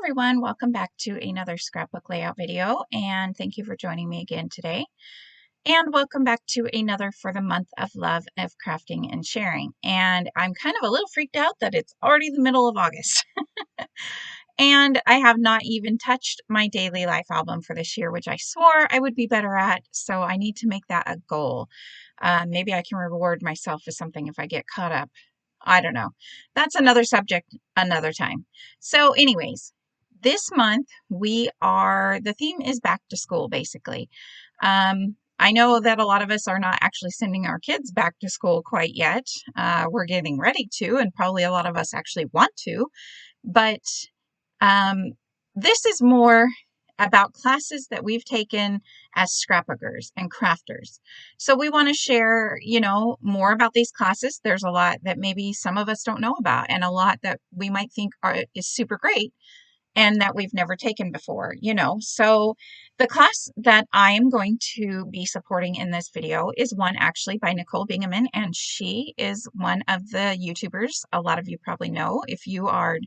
everyone, welcome back to another scrapbook layout video, and thank you for joining me again today. And welcome back to another for the month of love of crafting and sharing. And I'm kind of a little freaked out that it's already the middle of August. And I have not even touched my daily life album for this year, which I swore I would be better at. So I need to make that a goal. Maybe I can reward myself with something if I get caught up. I don't know. That's another subject, another time. So anyways, this month the theme is back to school, basically. I know that a lot of us are not actually sending our kids back to school quite yet. We're getting ready to, and probably a lot of us actually want to, but this is more about classes that we've taken as scrapbookers and crafters. So we want to share, more about these classes. There's a lot that maybe some of us don't know about, and a lot that we might think is super great and that we've never taken before, So the class that I am going to be supporting in this video is one actually by Nicole Bingaman, and she is one of the YouTubers a lot of you probably know. If you are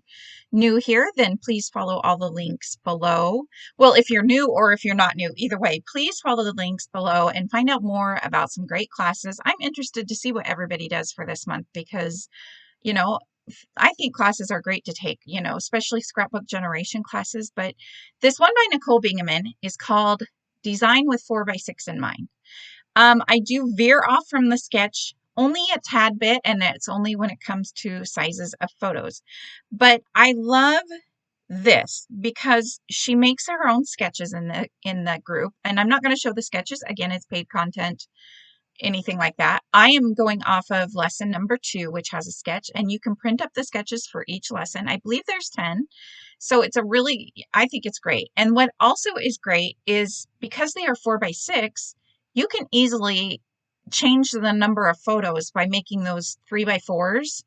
new here, then please follow all the links below. Well, if you're new or if you're not new, either way, please follow the links below and find out more about some great classes. I'm interested to see what everybody does for this month because, I think classes are great to take, especially scrapbook generation classes. But this one by Nicole Bingaman is called Design with 4x6 in Mind. I do veer off from the sketch only a tad bit, and it's only when it comes to sizes of photos. But I love this because she makes her own sketches in the group, and I'm not going to show the sketches. Again, it's paid content, anything like that. I am going off of lesson number 2, which has a sketch, and you can print up the sketches for each lesson. I believe there's 10. So I think it's great. And what also is great is because they are 4x6, you can easily change the number of photos by making those 3x4s.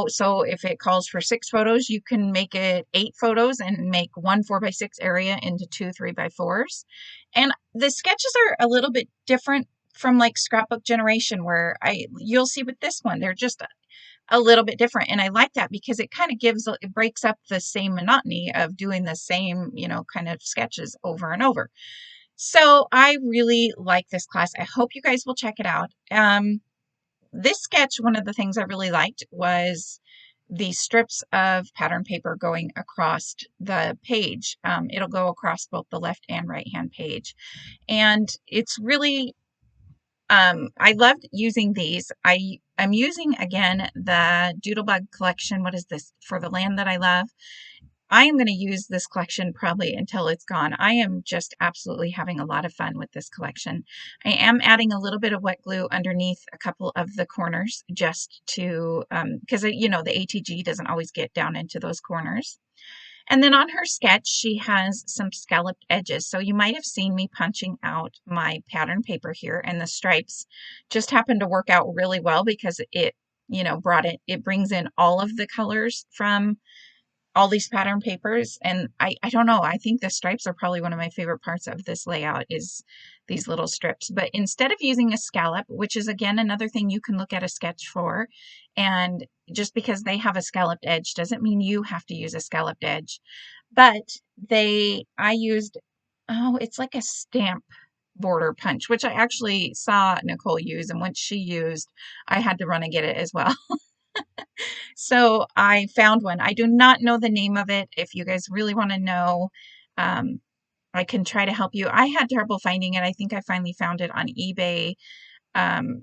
So if it calls for 6 photos, you can make it 8 photos and make one 4x6 area into 2 3x4s. And the sketches are a little bit different from like scrapbook generation, where you'll see with this one, they're just a little bit different. And I like that because it kind of it breaks up the same monotony of doing the same, kind of sketches over and over. So I really like this class. I hope you guys will check it out. This sketch, one of the things I really liked was the strips of pattern paper going across the page. It'll go across both the left and right hand page. And it's really, I loved using these. I'm using, again, the Doodlebug collection. What is this? For the Land That I Love. I am going to use this collection probably until it's gone. I am just absolutely having a lot of fun with this collection. I am adding a little bit of wet glue underneath a couple of the corners just to, because, the ATG doesn't always get down into those corners. And then on her sketch, she has some scalloped edges. So you might have seen me punching out my pattern paper here, and the stripes just happened to work out really well because it brings in all of the colors from all these pattern papers. And I don't know, I think the stripes are probably one of my favorite parts of this layout is these little strips. But instead of using a scallop, which is again another thing you can look at a sketch for, and just because they have a scalloped edge doesn't mean you have to use a scalloped edge. But I used, it's like a stamp border punch, which I actually saw Nicole use, and once she used, I had to run and get it as well. So I found one. I do not know the name of it. If you guys really want to know, I can try to help you. I had trouble finding it. I think I finally found it on eBay.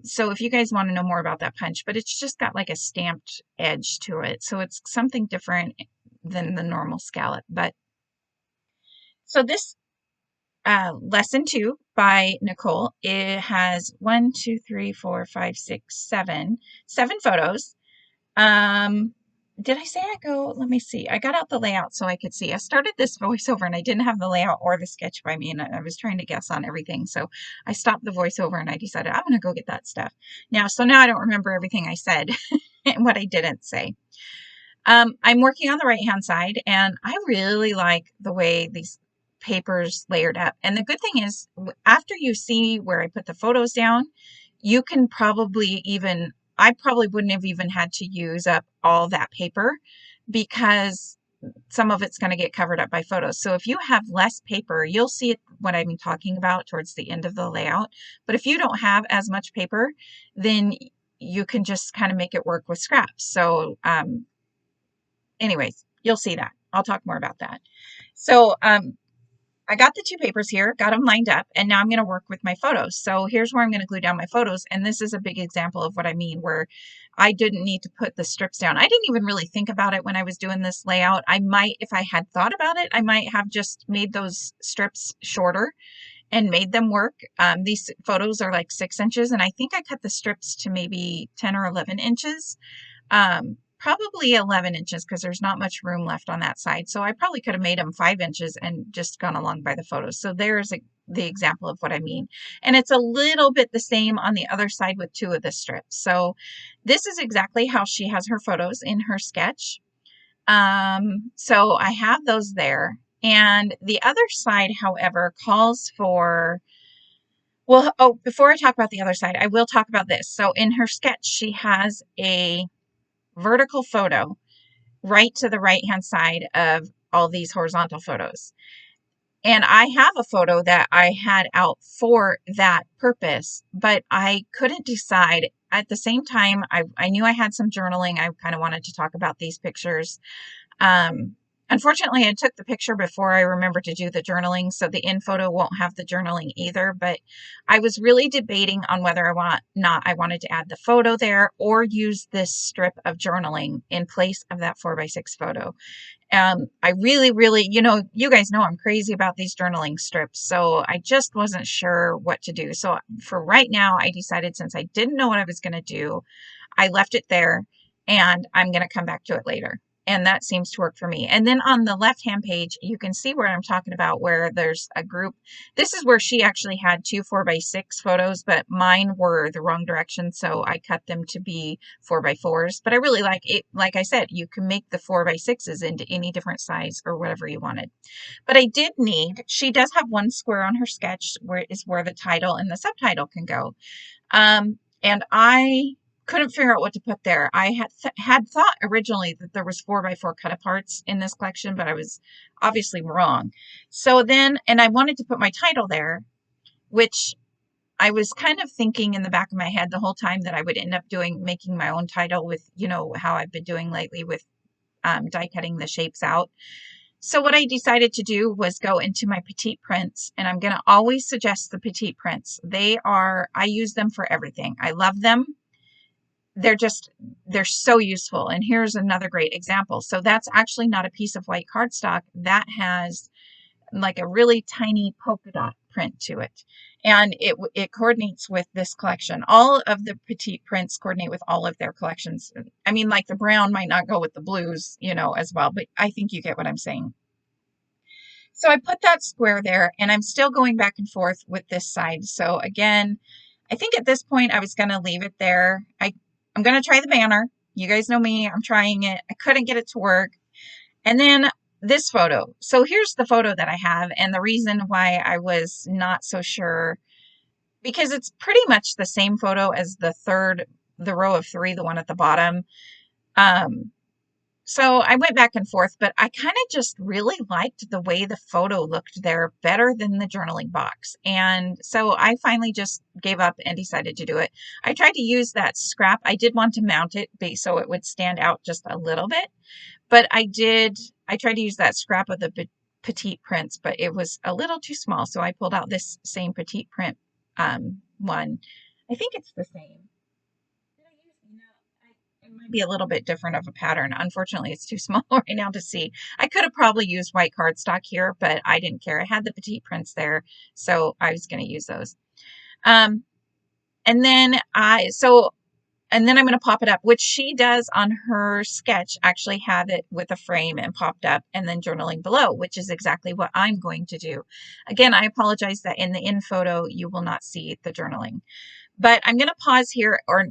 So if you guys want to know more about that punch, but it's just got like a stamped edge to it. So it's something different than the normal scallop. But so this lesson 2 by Nicole, it has 1, 2, 3, 4, 5, 6, 7 photos. Did I say let me see. I got out the layout so I could see. I started this voiceover and I didn't have the layout or the sketch by me, and I was trying to guess on everything. So I stopped the voiceover and I decided I'm going to go get that stuff. Now I don't remember everything I said and what I didn't say. I'm working on the right-hand side, and I really like the way these papers layered up. And the good thing is, after you see where I put the photos down, you can I probably wouldn't have even had to use up all that paper because some of it's going to get covered up by photos. So if you have less paper, you'll see what I'm talking about towards the end of the layout. But if you don't have as much paper, then you can just kind of make it work with scraps. So anyways, you'll see that. I'll talk more about that. So I got the two papers here, got them lined up, and now I'm going to work with my photos. So here's where I'm going to glue down my photos. And this is a big example of what I mean, where I didn't need to put the strips down. I didn't even really think about it when I was doing this layout. I might, if I had thought about it, I might have just made those strips shorter and made them work. These photos are like 6 inches, and I think I cut the strips to maybe 10 or 11 inches. Probably 11 inches because there's not much room left on that side. So I probably could have made them 5 inches and just gone along by the photos. So there's the example of what I mean. And it's a little bit the same on the other side with 2 of the strips. So this is exactly how she has her photos in her sketch. So I have those there. And the other side, however, calls for, well, oh, before I talk about the other side, I will talk about this. So in her sketch, she has a vertical photo right to the right hand side of all these horizontal photos. And I have a photo that I had out for that purpose, but I couldn't decide. At the same time, I knew I had some journaling. I kind of wanted to talk about these pictures. Unfortunately, I took the picture before I remembered to do the journaling, so the in photo won't have the journaling either, but I was really debating on whether I wanted to add the photo there or use this strip of journaling in place of that 4x6 photo. I really, you guys know I'm crazy about these journaling strips, so I just wasn't sure what to do. So for right now, I decided, since I didn't know what I was going to do, I left it there, and I'm going to come back to it later. And that seems to work for me. And then on the left-hand page, you can see where I'm talking about, where there's a group. This is where she actually had 2 4x6 photos, but mine were the wrong direction, so I cut them to be 4x4s. But I really like it. Like I said, you can make the 4x6s into any different size or whatever you wanted. But I did need, she does have one square on her sketch where the title and the subtitle can go. And I couldn't figure out what to put there. I had thought originally that there was 4x4 cut-aparts in this collection, but I was obviously wrong. So then, and I wanted to put my title there, which I was kind of thinking in the back of my head the whole time that I would end up making my own title with, how I've been doing lately with die cutting the shapes out. So what I decided to do was go into my petite prints, and I'm going to always suggest the petite prints. I use them for everything. I love them. They're so useful. And here's another great example. So that's actually not a piece of white cardstock. That has like a really tiny polka dot print to it. And it coordinates with this collection. All of the petite prints coordinate with all of their collections. I mean, like the brown might not go with the blues, as well, but I think you get what I'm saying. So I put that square there, and I'm still going back and forth with this side. So again, I think at this point I was going to leave it there. I'm going to try the banner. You guys know me. I'm trying it. I couldn't get it to work. And then this photo. So here's the photo that I have. And the reason why I was not so sure, because it's pretty much the same photo as the row of 3, the one at the bottom. So I went back and forth, but I kind of just really liked the way the photo looked there better than the journaling box. And so I finally just gave up and decided to do it. I tried to use that scrap. I did want to mount it so it would stand out just a little bit, but I tried to use that scrap of the petite prints, but it was a little too small. So I pulled out this same petite print one. I think it's the same. It might be a little bit different of a pattern. Unfortunately, it's too small right now to see. I could have probably used white cardstock here, but I didn't care. I had the petite prints there, so I was going to use those. And then I'm going to pop it up, which she does on her sketch, actually have it with a frame and popped up and then journaling below, which is exactly what I'm going to do. Again, I apologize that in the in photo, you will not see the journaling, but I'm going to pause here, or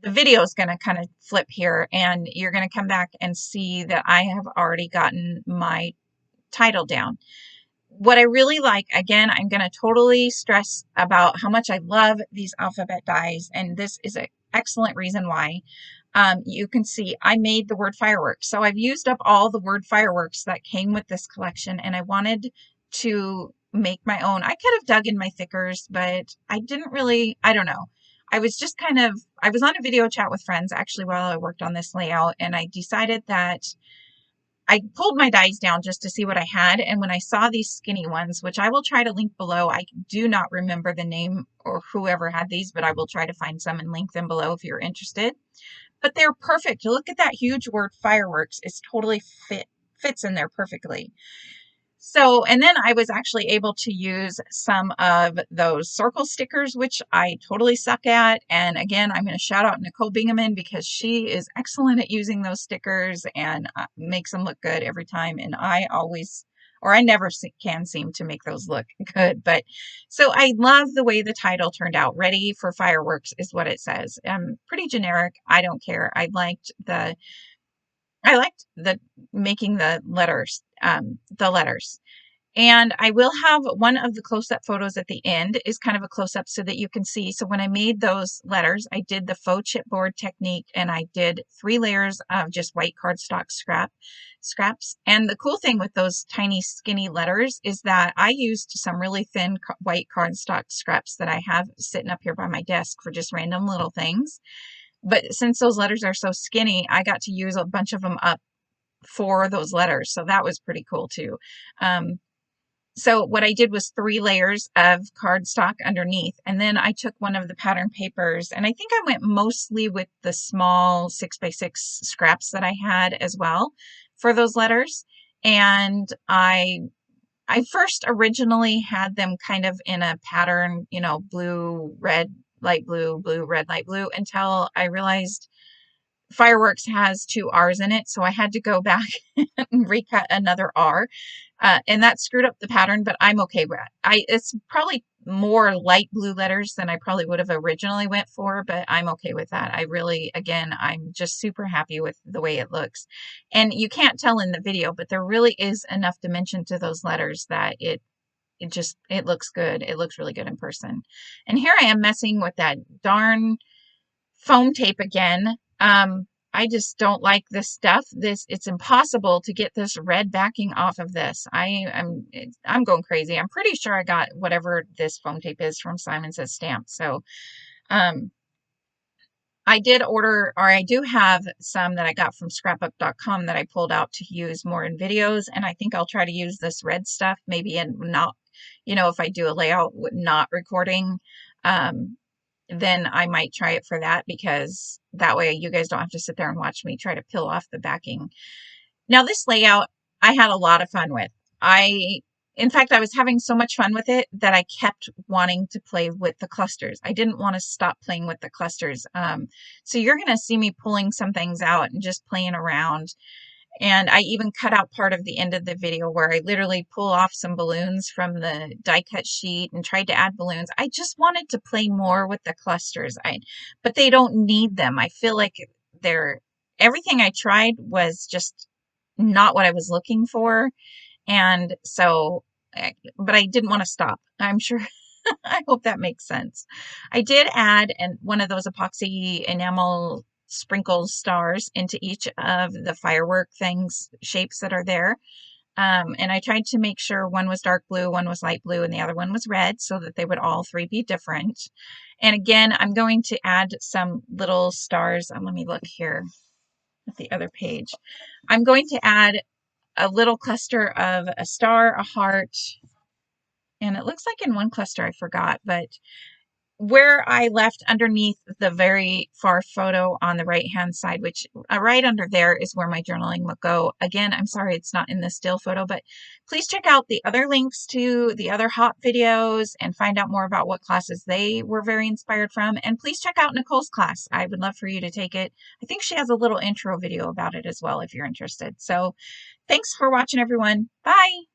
the video is going to kind of flip here, and you're going to come back and see that I have already gotten my title down. What I really like, again, I'm going to totally stress about how much I love these alphabet dies, and this is an excellent reason why. you can see I made the word fireworks. So I've used up all the word fireworks that came with this collection, and I wanted to make my own. I could have dug in my thickers, but I didn't really, I don't know. I was just I was on a video chat with friends actually while I worked on this layout, and I decided that I pulled my dies down just to see what I had. And when I saw these skinny ones, which I will try to link below, I do not remember the name or whoever had these, but I will try to find some and link them below if you're interested. But they're perfect. Look at that huge word fireworks. It's totally fits in there perfectly. So, and then I was actually able to use some of those circle stickers, which I totally suck at. And again, I'm going to shout out Nicole Bingaman because she is excellent at using those stickers and makes them look good every time. And I always, or I never can seem to make those look good. But so I love the way the title turned out. Ready for fireworks is what it says. Pretty generic. I don't care. I liked the making the letters. And I will have one of the close-up photos at the end is kind of a close-up so that you can see. So when I made those letters, I did the faux chipboard technique, and I did 3 layers of just white cardstock scraps. And the cool thing with those tiny skinny letters is that I used some really thin white cardstock scraps that I have sitting up here by my desk for just random little things. But since those letters are so skinny, I got to use a bunch of them up for those letters. So that was pretty cool too. So what I did was 3 layers of cardstock underneath, and then I took one of the pattern papers, and I think I went mostly with the small 6x6 scraps that I had as well for those letters. And I first originally had them kind of in a pattern, you know, blue, red, light blue, blue, red, light blue, until I realized fireworks has 2 R's in it. So I had to go back and recut another R. And that screwed up the pattern, but I'm okay with it. It's probably more light blue letters than I probably would have originally went for, but I'm okay with that. I really, again, I'm just super happy with the way it looks. And you can't tell in the video, but there really is enough dimension to those letters that it looks good. It looks really good in person. And here I am messing with that darn foam tape again. I just don't like this stuff. It's impossible to get this red backing off of this. I'm going crazy. I'm pretty sure I got whatever this foam tape is from Simon Says Stamp. So, I did order, or I do have some that I got from scrapbook.com that I pulled out to use more in videos. And I think I'll try to use this red stuff maybe in not, you know, if I do a layout with not recording, then I might try it for that, because that way you guys don't have to sit there and watch me try to peel off the backing. Now this layout, I had a lot of fun with. In fact, I was having so much fun with it that I kept wanting to play with the clusters. I didn't want to stop playing with the clusters. So you're going to see me pulling some things out and just playing around. And I even cut out part of the end of the video where I literally pull off some balloons from the die cut sheet and tried to add balloons. I just wanted to play more with the clusters. But they don't need them. I feel like everything I tried was just not what I was looking for. And so, but I didn't want to stop. I'm sure. I hope that makes sense. I did add one of those epoxy enamel sprinkles stars into each of the firework shapes that are there. And I tried to make sure one was dark blue, one was light blue, and the other one was red, so that they would all 3 be different. And again, I'm going to add some little stars. Let me look here at the other page. I'm going to add a little cluster of a star, a heart, and it looks like in one cluster I forgot, but where I left underneath the very far photo on the right hand side, which right under there is where my journaling will go. Again, I'm sorry it's not in the still photo, but please check out the other links to the other hop videos and find out more about what classes they were very inspired from. And please check out Nicole's class. I would love for you to take it. I think she has a little intro video about it as well if you're interested. So thanks for watching, everyone. Bye.